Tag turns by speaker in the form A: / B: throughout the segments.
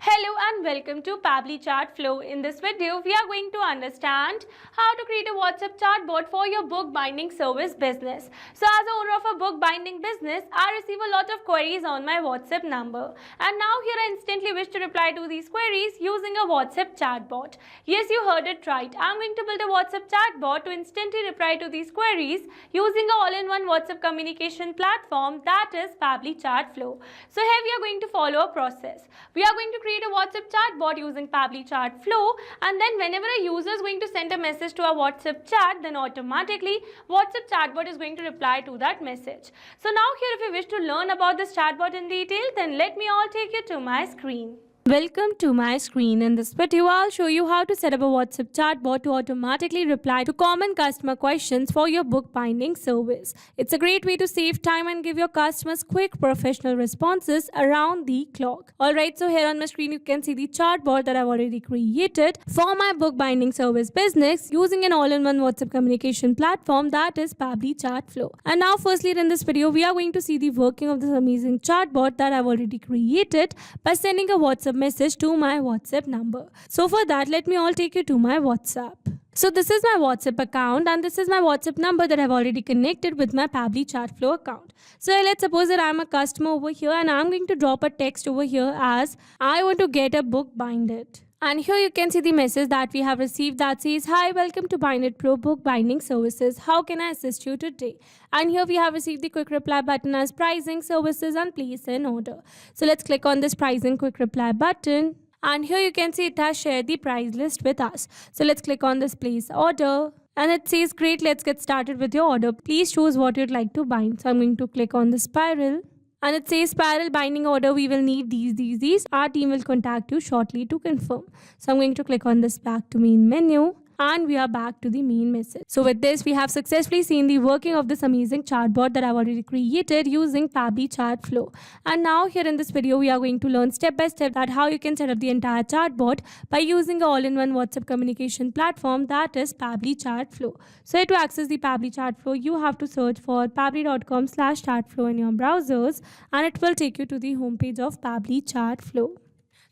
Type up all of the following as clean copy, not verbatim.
A: Hello and welcome to Pabbly Chat Flow. In this video, we are going to understand how to create a WhatsApp chatbot for your book binding service business. So as a owner of a book binding business, I receive a lot of queries on my WhatsApp number. And now here I instantly wish to reply to these queries using a WhatsApp chatbot. Yes, you heard it right. I'm going to build a WhatsApp chatbot to instantly reply to these queries using an all-in-one WhatsApp communication platform, that is Pabbly Chat Flow. So here we are going to follow a process. We are going to create a WhatsApp chatbot using Pabbly Chat Flow, and then whenever a user is going to send a message to our WhatsApp chat, then automatically WhatsApp chatbot is going to reply to that message. So now here, if you wish to learn about this chatbot in detail, then let me all take you to my screen. Welcome to my screen. In this video, I'll show you how to set up a WhatsApp chatbot to automatically reply to common customer questions for your book binding service. It's a great way to save time and give your customers quick professional responses around the clock. Alright, so here on my screen you can see the chatbot that I've already created for my book binding service business using an all-in-one WhatsApp communication platform, that is Pabbly Chat Flow. And now firstly in this video, we are going to see the working of this amazing chatbot that I've already created by sending a WhatsApp message to my WhatsApp number. So for that, let me all take you to my WhatsApp. So this is my WhatsApp account and this is my WhatsApp number that I've already connected with my Pabbly Chat Flow account. So let's suppose that I'm a customer over here and I'm going to drop a text over here as I want to get a book binded. And here you can see the message that we have received that says, "Hi, welcome to Binded Pro Book Binding Services. How can I assist you today?" And here we have received the quick reply button as pricing, services and place an order. So let's click on this pricing quick reply button. And here you can see it has shared the price list with us. So let's click on this place order. And it says, "Great, let's get started with your order. Please choose what you'd like to bind." So I'm going to click on the spiral. And it says spiral binding order, we will need these. Our team will contact you shortly to confirm. So I'm going to click on this back to main menu. And we are back to the main message. So with this, we have successfully seen the working of this amazing chatbot that I've already created using Pabbly Chat Flow. And now here in this video, we are going to learn step by step that how you can set up the entire chatbot by using an all-in-one WhatsApp communication platform, that is Pabbly Chat Flow. So here to access the Pabbly Chat Flow, you have to search for pabbly.com/chatflow in your browsers and it will take you to the homepage of Pabbly Chat Flow.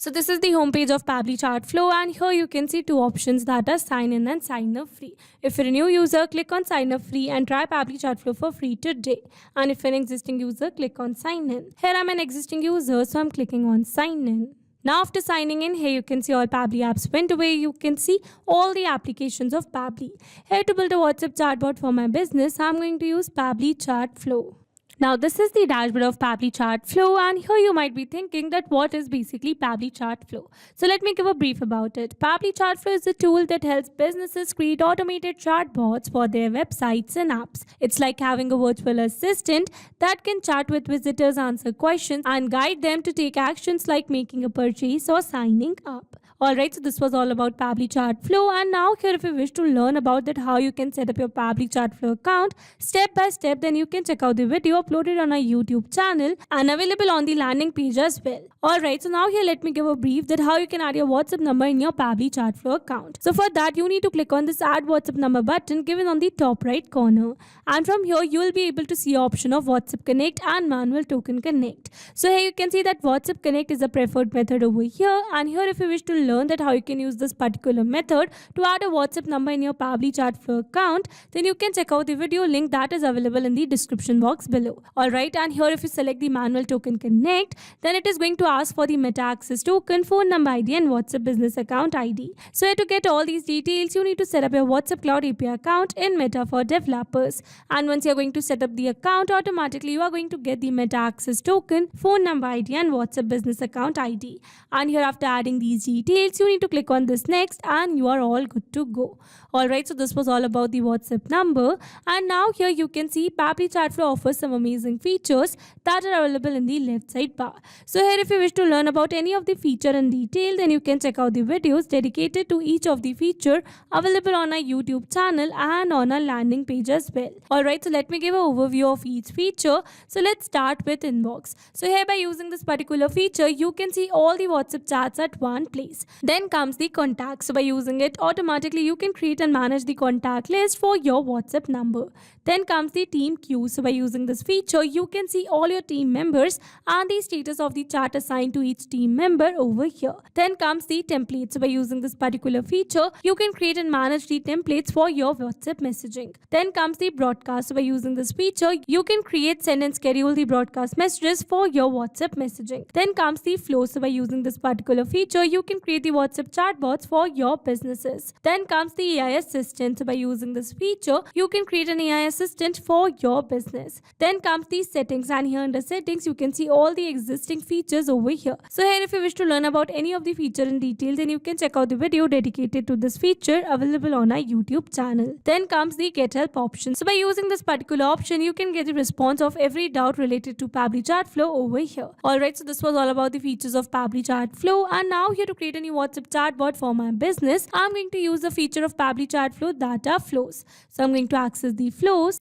A: So this is the homepage of Pabbly Chat Flow and here you can see two options, that are sign in and sign up free. If you're a new user, click on sign up free and try Pabbly Chat Flow for free today. And if you're an existing user, click on sign in. Here I'm an existing user, so I'm clicking on sign in. Now after signing in, here you can see all Pabbly apps went away. You can see all the applications of Pabbly. Here to build a WhatsApp chatbot for my business, I'm going to use Pabbly Chat Flow. Now this is the dashboard of Pabbly Chat Flow and here you might be thinking that what is basically Pabbly Chat Flow. So let me give a brief about it. Pabbly Chat Flow is a tool that helps businesses create automated chatbots for their websites and apps. It's like having a virtual assistant that can chat with visitors, answer questions and guide them to take actions like making a purchase or signing up. Alright, so this was all about Pabbly Chat Flow and now here if you wish to learn about that how you can set up your Pabbly Chat Flow account step by step, then you can check out the video uploaded on our YouTube channel and available on the landing page as well. Alright, so now here let me give a brief that how you can add your WhatsApp number in your Pabbly Chat Flow account. So for that you need to click on this add WhatsApp number button given on the top right corner. And from here you will be able to see option of WhatsApp Connect and Manual Token Connect. So here you can see that WhatsApp Connect is a preferred method over here and here if you wish to learn that how you can use this particular method to add a WhatsApp number in your Pabbly Chat Flow account, then you can check out the video link that is available in the description box below. Alright, and here if you select the Manual Token Connect, then it is going to ask for the Meta Access Token, phone number ID and WhatsApp Business Account ID. So here to get all these details, you need to set up your WhatsApp Cloud API account in Meta for developers. And once you are going to set up the account, automatically you are going to get the Meta Access Token, phone number ID and WhatsApp Business Account ID. And here after adding these details, you need to click on this next and you are all good to go. Alright, so this was all about the WhatsApp number and now here you can see Pabbly Chat Flow offers some amazing features that are available in the left side bar. So here if you wish to learn about any of the feature in detail, then you can check out the videos dedicated to each of the feature available on our YouTube channel and on our landing page as well. Alright, so let me give an overview of each feature. So let's start with inbox. So here by using this particular feature, you can see all the WhatsApp chats at one place. templates. Then comes the contacts. So by using it, automatically you can create and manage the contact list for your WhatsApp number. Then comes the team queue. So by using this feature, you can see all your team members and the status of the chat assigned to each team member over here. Then comes the templates. So by using this particular feature, you can create and manage the templates for your WhatsApp messaging. Then comes the broadcast. So by using this feature, you can create, send and schedule the broadcast messages for your WhatsApp messaging. Then comes the flow. So by using this particular feature, you can create the WhatsApp chatbots for your businesses. Then comes the AI assistant. So by using this feature, you can create an AI assistant for your business. Then comes the settings, and here under settings you can see all the existing features over here. So here, if you wish to learn about any of the feature in detail, then you can check out the video dedicated to this feature available on our YouTube channel. Then comes the get help option. So by using this particular option, you can get the response of every doubt related to Pabbly Chat Flow over here. Alright, so this was all about the features of Pabbly Chat Flow, and now here to create a new WhatsApp chatbot for my business, I'm going to use the feature of Pabbly Chat Flow that are flows. So I'm going to access the flows.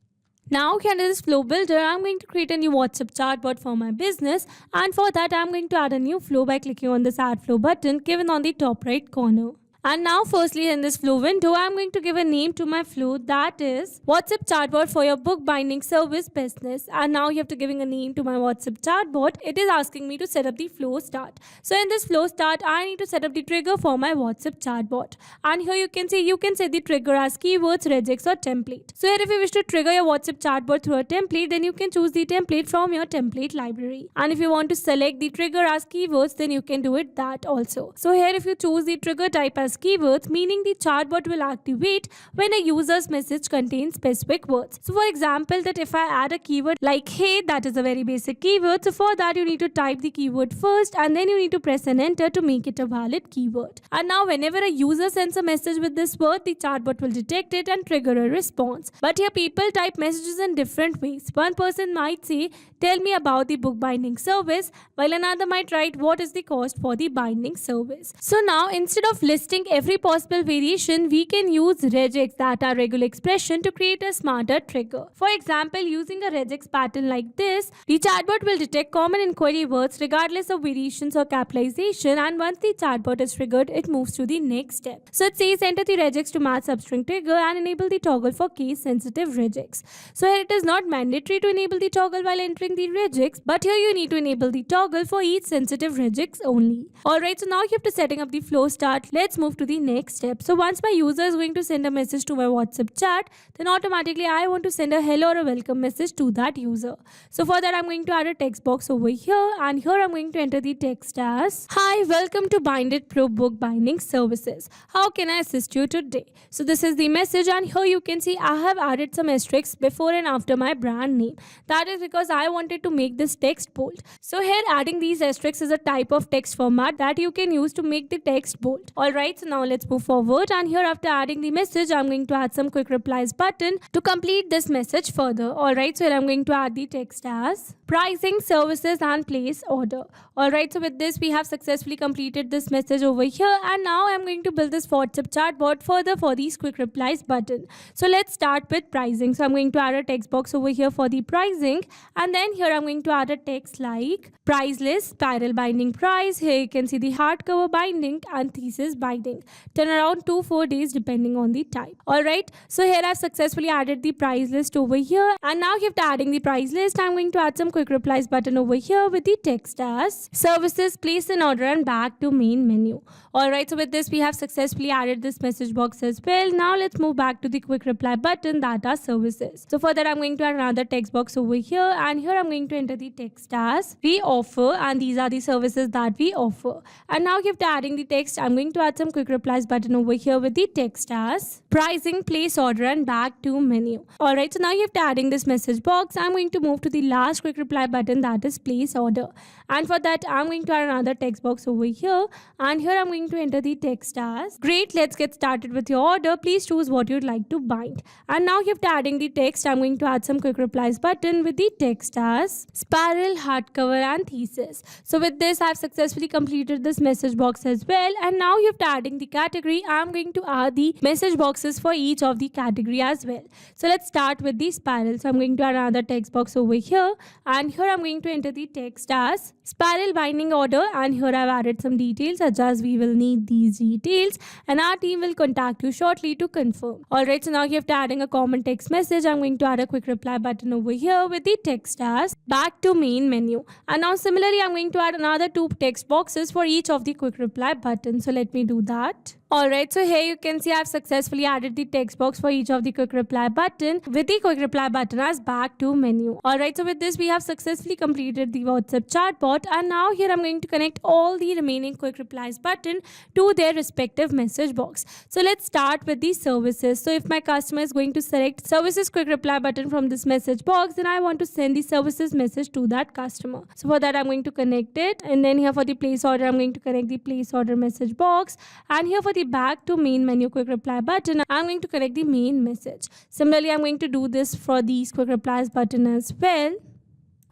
A: Now here under this flow builder, I'm going to create a new WhatsApp chatbot for my business, and for that I'm going to add a new flow by clicking on this add flow button given on the top right corner. And now firstly in this flow window, I'm going to give a name to my flow, that is WhatsApp chatbot for your book binding service business. And now you have to giving a name to my WhatsApp chatbot. It is asking me to set up the flow start. So in this flow start, I need to set up the trigger for my WhatsApp chatbot. And here you can see you can set the trigger as keywords, regex or template. So here if you wish to trigger your WhatsApp chatbot through a template, then you can choose the template from your template library. And if you want to select the trigger as keywords, then you can do it that also. So here if you choose the trigger type as keywords, meaning the chatbot will activate when a user's message contains specific words. So for example, that if I add a keyword like hey, that is a very basic keyword. So for that you need to type the keyword first, and then you need to press an enter to make it a valid keyword. And now whenever a user sends a message with this word, the chatbot will detect it and trigger a response. But here people type messages in different ways. One person might say, tell me about the book binding service, while another might write, what is the cost for the binding service. So now instead of listing every possible variation, we can use regex, that are regular expression, to create a smarter trigger. For example, using a regex pattern like this, the chatbot will detect common inquiry words regardless of variations or capitalization, and once the chatbot is triggered, it moves to the next step. So it says enter the regex to match substring trigger and enable the toggle for case sensitive regex. So here it is not mandatory to enable the toggle while entering the regex, but here you need to enable the toggle for each sensitive regex only. Alright, so now you have to setting up the flow start. Let's move to the next step. So once my user is going to send a message to my WhatsApp chat, then automatically I want to send a hello or a welcome message to that user. So for that I'm going to add a text box over here, and here I'm going to enter the text as, hi, welcome to Bindit Pro Book Binding Services. How can I assist you today? So this is the message, and here you can see I have added some asterisks before and after my brand name. That is because I wanted to make this text bold. So here adding these asterisks is a type of text format that you can use to make the text bold. Alright, so now let's move forward, and here after adding the message, I'm going to add some quick replies button to complete this message further. Alright, so here I'm going to add the text as pricing, services and place order. Alright, so with this we have successfully completed this message over here, and now I'm going to build this WhatsApp chatbot further for these quick replies button. So let's start with pricing. So I'm going to add a text box over here for the pricing, and then here I'm going to add a text like price list, spiral binding price. Here you can see the hardcover binding and thesis binding. Turn around 2-4 days depending on the type. Alright, so here I've successfully added the price list over here, and now after adding the price list, I'm going to add some quick replies button over here with the text as services, place an order and back to main menu. Alright, so with this we have successfully added this message box as well. Now let's move back to the quick reply button, that are services. So for that I'm going to add another text box over here, and here I'm going to enter the text as we offer, and these are the services that we offer. And now after adding the text, I'm going to add some quick replies button over here with the text as pricing, place order and back to menu. Alright, so now after adding this message box, I'm going to move to the last quick reply button, that is place order. And for that I'm going to add another text box over here, and here I'm going to enter the text as great, let's get started with your order, please choose what you'd like to bind. And now after adding the text, I'm going to add some quick replies button with the text as spiral, hardcover and thesis. So with this I've successfully completed this message box as well, and now after adding the category, I'm going to add the message boxes for each of the category as well. So let's start with the spiral. So I'm going to add another text box over here, and here I'm going to enter the text as spiral binding order, and here I've added some details such as we will need these details and our team will contact you shortly to confirm. Alright, so now you have to adding a common text message. I'm going to add a quick reply button over here with the text as back to main menu. And now similarly I'm going to add another 2 text boxes for each of the quick reply buttons. So let me do that. Alright, so here you can see I've successfully added the text box for each of the quick reply button with the quick reply button as back to menu. Alright, so with this we have successfully completed the WhatsApp chatbot, and now here I'm going to connect all the remaining quick replies button to their respective message box. So let's start with the services. So if my customer is going to select services quick reply button from this message box, then I want to send the services message to that customer. So for that I'm going to connect it, and then here for the place order I'm going to connect the place order message box, and here for the back to main menu quick reply button I'm going to connect the main message. Similarly I'm going to do this for these quick replies button as well.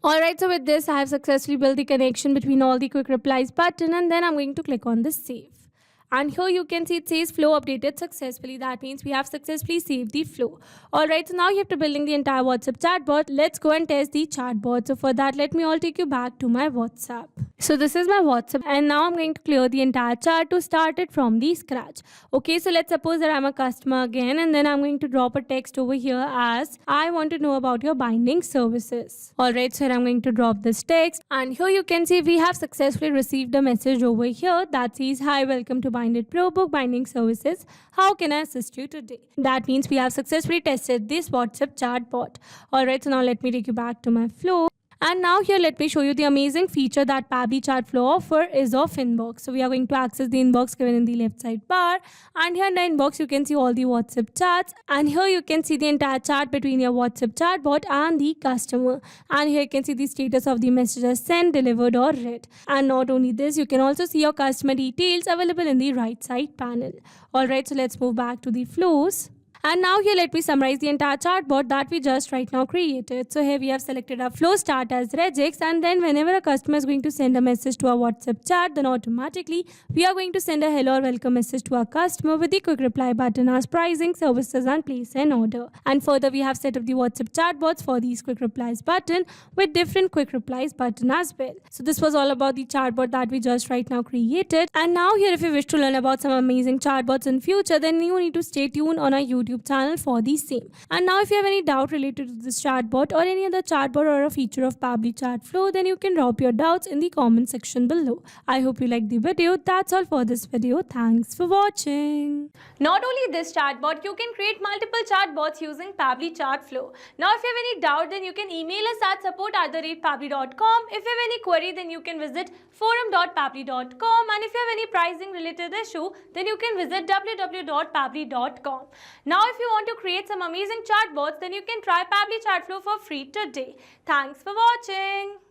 A: Alright, so with this I have successfully built the connection between all the quick replies button, and then I'm going to click on the save. And here you can see it says flow updated successfully. That means we have successfully saved the flow. Alright, so now you have to building the entire WhatsApp chatbot. Let's go and test the chatbot. So for that, let me all take you back to my WhatsApp. So this is my WhatsApp, and now I'm going to clear the entire chat to start it from the scratch. Okay, so let's suppose that I'm a customer again, and then I'm going to drop a text over here as I want to know about your binding services. Alright, so here I'm going to drop this text, and here you can see we have successfully received a message over here that says, hi, welcome to Binded Pro Book Binding Services. How can I assist you today? That means we have successfully tested this WhatsApp chatbot. Alright, so now let me take you back to my flow. And now here let me show you the amazing feature that Pabbly Chat Flow offer is of inbox. So we are going to access the inbox given in the left side bar, and here in the inbox you can see all the WhatsApp chats, and here you can see the entire chat between your WhatsApp chatbot and the customer, and here you can see the status of the messages sent, delivered or read. And not only this, you can also see your customer details available in the right side panel. Alright, so let's move back to the flows. And now here let me summarize the entire chatbot that we just right now created. So here we have selected our flow start as regex, and then whenever a customer is going to send a message to our WhatsApp chat, then automatically we are going to send a hello or welcome message to our customer with the quick reply button as pricing, services and place an order. And further we have set up the WhatsApp chatbots for these quick replies button with different quick replies button as well. So this was all about the chatbot that we just right now created. And now here if you wish to learn about some amazing chatbots in future, then you need to stay tuned on our YouTube channel for the same. And now if you have any doubt related to this chatbot or any other chatbot or a feature of Pabbly Chat Flow, then you can drop your doubts in the comment section below. I hope you liked the video. That's all for this video. Thanks for watching. Not only this chatbot, you can create multiple chatbots using Pabbly Chat Flow. Now if you have any doubt, then you can email us at support@pabbly.com. If you have any query, then you can visit forum.pabbly.com, and if you have any pricing related issue, then you can visit www.pabbly.com. Now if you want to create some amazing chatbots, then you can try Pabbly Chat Flow for free today. Thanks for watching.